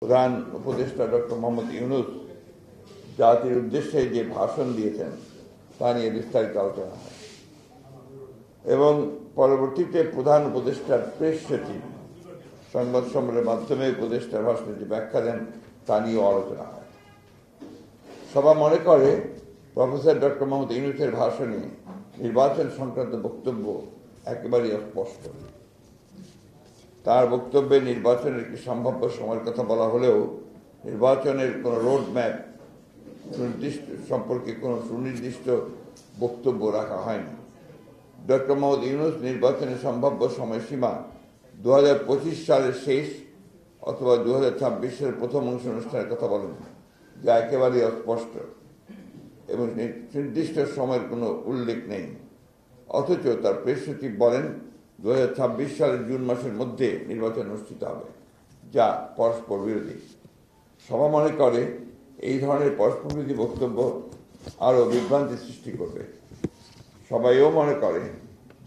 প্রধান উপদেষ্টা ডক্টর মোহাম্মদ ইউনূস জাতির উদ্দেশ্যে যে ভাষণ দিয়েছেন তা নিয়ে বিস্তারিত আলোচনা হয় এবং পরবর্তীতে প্রধান উপদেষ্টার প্রেস সচিব সংবাদ সম্মেলনের মাধ্যমে উপদেষ্টার ভাষণে যে ব্যাখ্যা দেন তা নিয়েও আলোচনা হয়। সভা মনে করে প্রফেসর ডক্টর মোহাম্মদ ইউনূসের ভাষণে নির্বাচন সংক্রান্ত বক্তব্য একেবারেই অস্পষ্ট। তার বক্তব্যে নির্বাচনের একটি সম্ভাব্য সময়ের কথা বলা হলেও নির্বাচনের কোনো রোড ম্যাপ সম্পর্কে কোনো সুনির্দিষ্ট বক্তব্য রাখা হয়নি। ডক্টর মোহাম্মদ ইউনূস নির্বাচনের সম্ভাব্য সময়সীমা 2025 সালের শেষ অথবা 2026 সালের প্রথম অংশ অনুষ্ঠানের কথা বলেন, যা একেবারেই অস্পষ্ট এবং নির্দিষ্ট সময়ের কোনো উল্লেখ নেই। অথচ তার প্রেস সচিব বলেন 2026 সালের জুন মাসের মধ্যে নির্বাচন অনুষ্ঠিত হবে, যা পরস্পর বিরোধী। সভা মনে করে এই ধরনের পরস্পর বিরোধী বক্তব্য আরও বিভ্রান্তি সৃষ্টি করবে। সবাইও মনে করে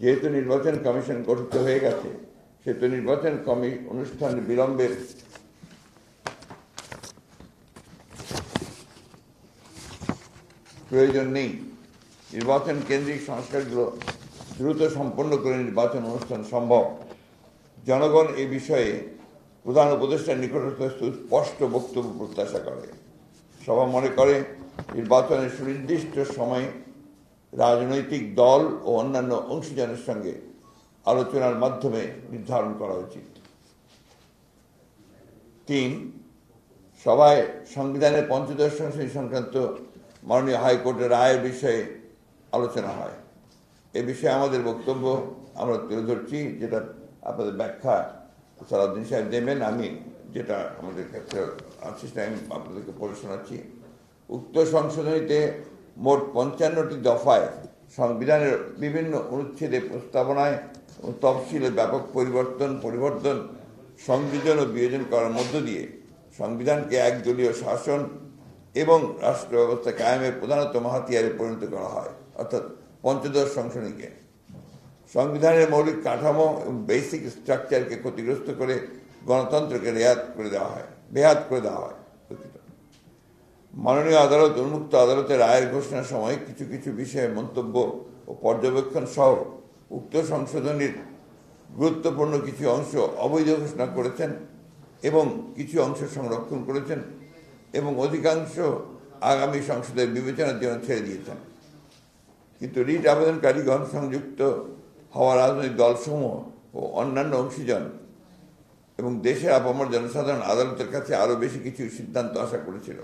যেহেতু নির্বাচন কমিশন গঠিত হয়ে গেছে, সেহেতু নির্বাচন অনুষ্ঠানের বিলম্বের প্রয়োজন নেই। নির্বাচন কেন্দ্রিক সংস্কারগুলো দ্রুত সম্পন্ন করে নির্বাচন অনুষ্ঠান সম্ভব। জনগণ এ বিষয়ে প্রধান উপদেষ্টার নিকটস্থ সুস্পষ্ট বক্তব্য প্রত্যাশা করে। সভা মনে করে নির্বাচনের সুনির্দিষ্ট সময়ে রাজনৈতিক দল ও অন্যান্য অংশীদারের সঙ্গে আলোচনার মাধ্যমে নির্ধারণ করা উচিত। 3. সভায় সংবিধানের পঞ্চদশ সংশোধনী সংক্রান্ত মাননীয় হাইকোর্টের রায়ের বিষয়ে আলোচনা হয়। এ বিষয়ে আমাদের বক্তব্য আমরা তুলে ধরছি, যেটা আপনাদের ব্যাখ্যা সালাউদ্দিন সাহেব দেবেন। আমি যেটা আমাদের কাছে আছে আমি আপনাদেরকে পড়ে শোনাচ্ছি। উক্ত সংশোধনীতে মোট 55টি দফায় সংবিধানের বিভিন্ন অনুচ্ছেদে প্রস্তাবনায় ও তফসিলে ব্যাপক পরিবর্তন সংযোজন ও বিয়োজন করার মধ্য দিয়ে সংবিধানকে একদলীয় শাসন এবং রাষ্ট্র ব্যবস্থা কায়েমের প্রধানতম হাতিয়ারে পরিণত করা হয়, অর্থাৎ পঞ্চদশ সংশোধনীকে। সংবিধানের মৌলিক কাঠামো এবং বেসিক স্ট্রাকচারকে ক্ষতিগ্রস্ত করে গণতন্ত্রকে বেহাত করে দেওয়া হয়। মাননীয় আদালত উন্মুক্ত আদালতের রায়ের ঘোষণার সময় কিছু কিছু বিষয়ে মন্তব্য ও পর্যবেক্ষণ সহ উক্ত সংশোধনীর গুরুত্বপূর্ণ কিছু অংশ অবৈধ ঘোষণা করেছেন এবং কিছু অংশ সংরক্ষণ করেছেন এবং অধিকাংশ আগামী সংসদের বিবেচনার জন্য ছেড়ে দিয়েছেন। কিন্তু রিট আবেদনকারীগণ সংযুক্ত হওয়া রাজনৈতিক দলসমূহ ও অন্যান্য অংশীজন এবং দেশের আপামর জনসাধারণ আদালতের কাছে আরও বেশি কিছু সিদ্ধান্ত আশা করেছিল।